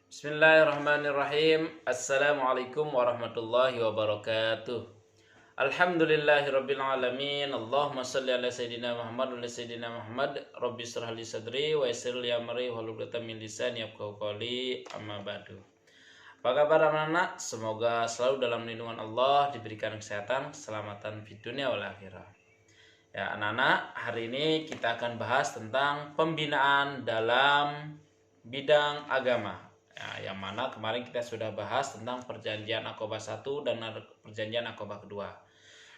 Bismillahirrahmanirrahim. Assalamualaikum warahmatullahi wabarakatuh. Alhamdulillahirabbil alamin. Allahumma shalli ala sayidina Muhammad wa ala sayidina Muhammad. Rabbi shrah li sadri wa yassir li amri wahlul 'uqdatam min lisani yafqahu qawli. Amma ba'du. Apa kabar anak-anak? Semoga selalu dalam lindungan Allah, diberikan kesehatan, keselamatan di dunia wal akhirah. Ya, anak-anak, hari ini kita akan bahas tentang pembinaan dalam bidang agama. Ya, yang mana kemarin kita sudah bahas tentang perjanjian Aqobah 1 dan perjanjian Aqobah kedua.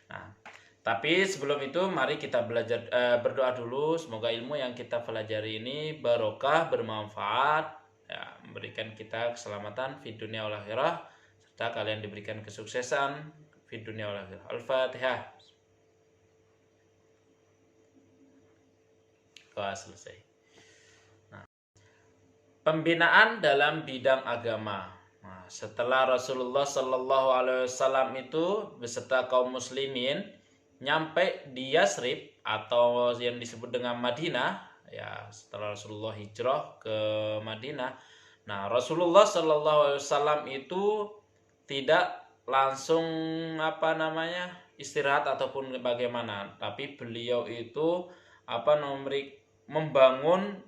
Nah, tapi sebelum itu mari kita belajar berdoa dulu. Semoga ilmu yang kita pelajari ini barokah, bermanfaat, ya, memberikan kita keselamatan di dunia wal akhirah, serta kalian diberikan kesuksesan di dunia wal akhirah. Al-Fatihah. Doa selesai. Pembinaan dalam bidang agama. Nah, setelah Rasulullah Shallallahu Alaihi Wasallam itu beserta kaum muslimin nyampe di Yasrib atau yang disebut dengan Madinah, ya setelah Rasulullah hijrah ke Madinah. Nah, Rasulullah Shallallahu Alaihi Wasallam itu tidak langsung istirahat ataupun bagaimana, tapi beliau itu membangun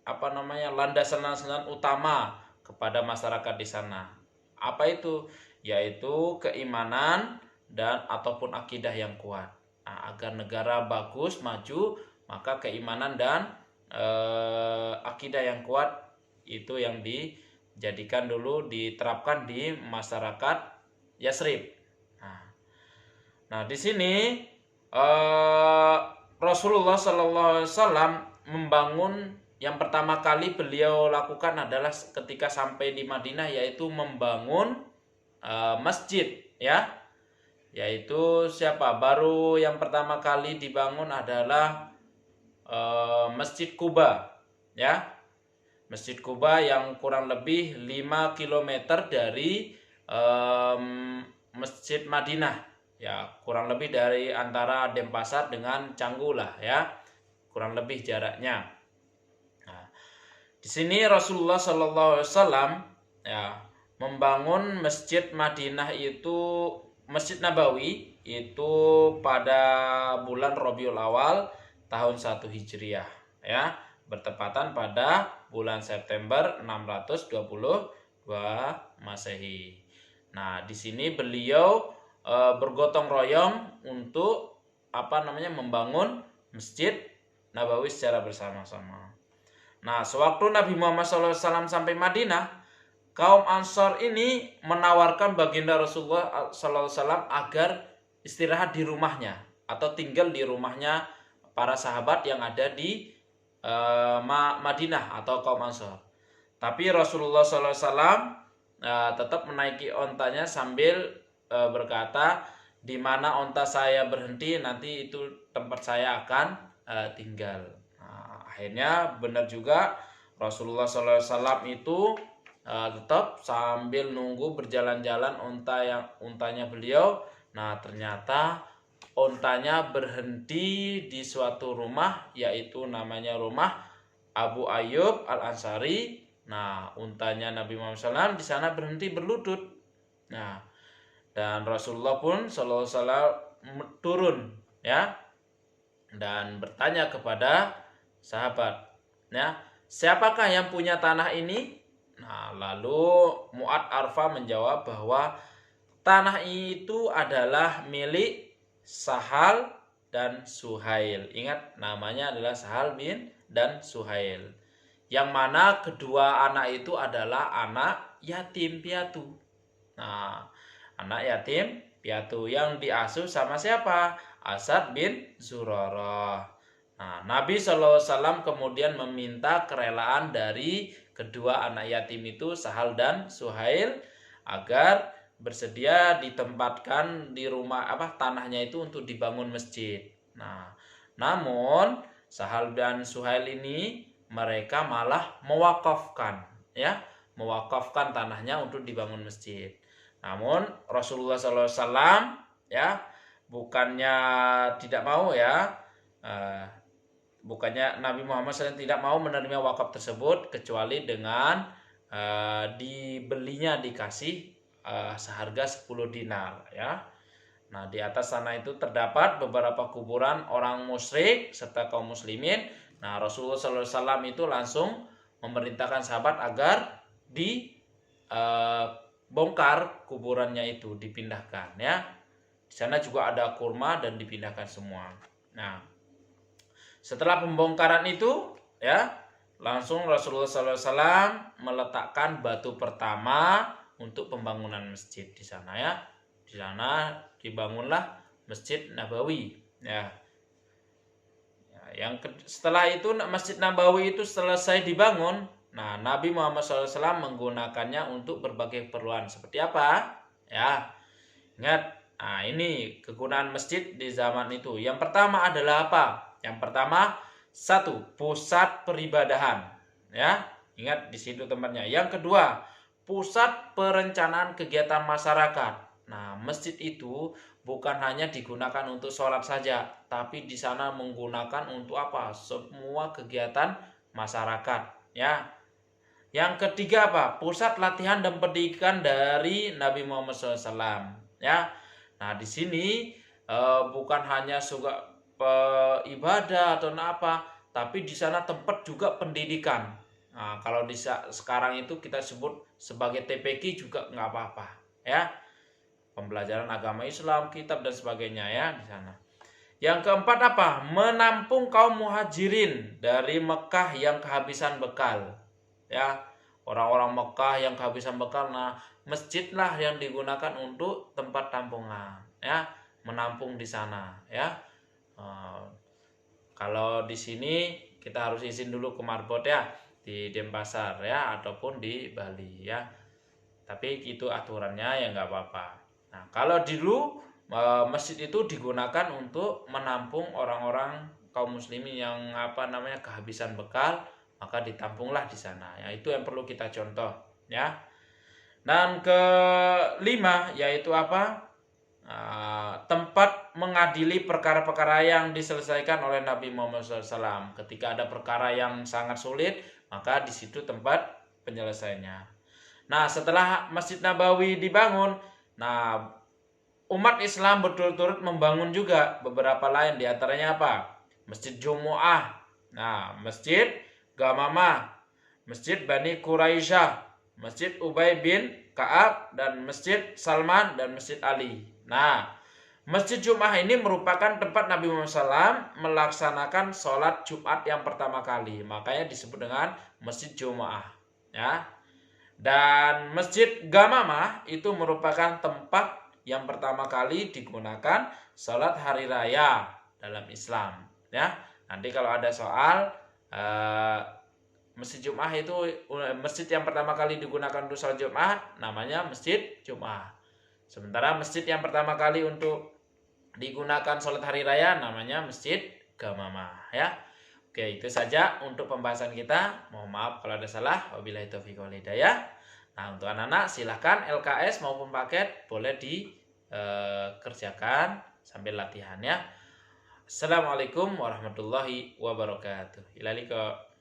landasan-landasan utama kepada masyarakat di sana. Apa itu? Yaitu keimanan dan ataupun akidah yang kuat. Nah, agar negara bagus, maju, maka keimanan dan akidah yang kuat itu yang dijadikan dulu, diterapkan di masyarakat Yasrib. Nah, di sini Rasulullah SAW membangun. Yang pertama kali beliau lakukan adalah ketika sampai di Madinah, yaitu membangun masjid, ya. Yaitu baru yang pertama kali dibangun adalah Masjid Quba, ya. Masjid Quba yang kurang lebih 5 km dari Masjid Madinah, ya, kurang lebih dari antara Denpasar dengan Canggu lah, ya. Kurang lebih jaraknya. Di sini Rasulullah Shallallahu Alaihi Wasallam ya membangun Masjid Madinah itu, Masjid Nabawi itu pada bulan Rabiul Awal tahun 1 Hijriah, ya, bertepatan pada bulan September 622 Masehi. Nah, di sini beliau bergotong royong untuk membangun Masjid Nabawi secara bersama-sama. Nah, sewaktu Nabi Muhammad SAW sampai Madinah, kaum Ansor ini menawarkan baginda Rasulullah SAW agar istirahat di rumahnya atau tinggal di rumahnya para sahabat yang ada di Madinah atau kaum Ansor. Tapi Rasulullah SAW tetap menaiki ontanya sambil berkata, di mana onta saya berhenti, nanti itu tempat saya akan tinggal. Akhirnya benar juga Rasulullah SAW itu tetap sambil nunggu berjalan-jalan untanya beliau. Nah, ternyata untanya berhenti di suatu rumah, yaitu namanya rumah Abu Ayyub Al-Ansari. Nah, untanya Nabi Muhammad SAW di sana berhenti berlutut. Nah, dan Rasulullah pun SAW turun, ya, dan bertanya kepada sahabat, ya, siapakah yang punya tanah ini? Nah, lalu Mu'ad Arfa menjawab bahwa tanah itu adalah milik Sahal dan Suhail. Ingat, namanya adalah Sahal bin dan Suhail. Yang mana kedua anak itu adalah anak yatim piatu. Nah, anak yatim piatu yang diasuh sama siapa? Asad bin Zurarah. Nah, Nabi SAW kemudian meminta kerelaan dari kedua anak yatim itu, Sahal dan Suhail, agar bersedia ditempatkan di rumah tanahnya itu untuk dibangun masjid. Nah, namun Sahal dan Suhail ini mereka malah mewakafkan tanahnya untuk dibangun masjid. Namun Rasulullah SAW ya bukannya tidak mau, ya. Bukannya Nabi Muhammad SAW tidak mau menerima wakaf tersebut kecuali dengan dibelinya dikasih seharga 10 dinar ya. Nah, di atas sana itu terdapat beberapa kuburan orang musyrik serta kaum muslimin. Nah, Rasulullah SAW itu langsung memerintahkan sahabat agar dibongkar kuburannya itu, dipindahkan ya. Di sana juga ada kurma dan dipindahkan semua. Nah, setelah pembongkaran itu ya, langsung Rasulullah SAW meletakkan batu pertama untuk pembangunan masjid di sana ya. Di sana dibangunlah Masjid Nabawi ya. Setelah itu Masjid Nabawi itu selesai dibangun. Nah, Nabi Muhammad SAW menggunakannya untuk berbagai keperluan. Seperti apa? Ya, ingat. Nah, ini kegunaan masjid di zaman itu. Yang pertama adalah apa? Yang pertama, satu, pusat peribadahan. Ya, ingat di situ tempatnya. Yang kedua, pusat perencanaan kegiatan masyarakat. Nah, masjid itu bukan hanya digunakan untuk sholat saja, tapi di sana menggunakan untuk apa? Semua kegiatan masyarakat, ya. Yang ketiga apa? Pusat latihan dan pendidikan dari Nabi Muhammad SAW, ya. Nah, di sini bukan hanya suka ibadah atau apa, tapi di sana tempat juga pendidikan. Nah, kalau sekarang itu kita sebut sebagai TPQ juga nggak apa-apa, ya. Pembelajaran agama Islam, kitab dan sebagainya ya di sana. Yang keempat apa? Menampung kaum muhajirin dari Mekah yang kehabisan bekal. Ya, orang-orang Mekah yang kehabisan bekal. Nah, masjidlah yang digunakan untuk tempat tampungan, ya, menampung di sana, ya. Kalau di sini kita harus izin dulu ke marbot ya, di Denpasar ya, ataupun di Bali ya. Tapi itu aturannya ya nggak apa-apa. Nah, kalau dulu masjid itu digunakan untuk menampung orang-orang kaum muslimin yang kehabisan bekal, maka ditampunglah di sana. Ya, itu yang perlu kita contoh ya. Dan kelima yaitu apa? Tempat mengadili perkara-perkara yang diselesaikan oleh Nabi Muhammad SAW. Ketika ada perkara yang sangat sulit, maka di situ tempat penyelesaiannya. Nah, setelah Masjid Nabawi dibangun, nah, umat Islam berturut-turut membangun juga beberapa lain, diantaranya apa? Masjid Jumu'ah, nah, Masjid Gamamah, Masjid Bani Quraisyah, Masjid Ubay bin Ka'ab, dan Masjid Salman, dan Masjid Ali. Nah, Masjid Jumu'ah ini merupakan tempat Nabi Muhammad SAW melaksanakan sholat Jumat yang pertama kali, makanya disebut dengan Masjid Jumu'ah ya. Dan Masjid Gamamah itu merupakan tempat yang pertama kali digunakan sholat hari raya dalam Islam ya. Nanti kalau ada soal Masjid Jumu'ah itu masjid yang pertama kali digunakan untuk sholat Jumat namanya Masjid Jumu'ah. Sementara masjid yang pertama kali untuk digunakan sholat hari raya namanya Masjid Gamamah ya. Oke, itu saja untuk pembahasan kita. Mohon maaf kalau ada salah. Wabillahi taufiq wal hidayah. Nah, untuk anak-anak silahkan LKS maupun paket boleh dikerjakan sambil latihan ya. Assalamualaikum warahmatullahi wabarakatuh. Ilaliko.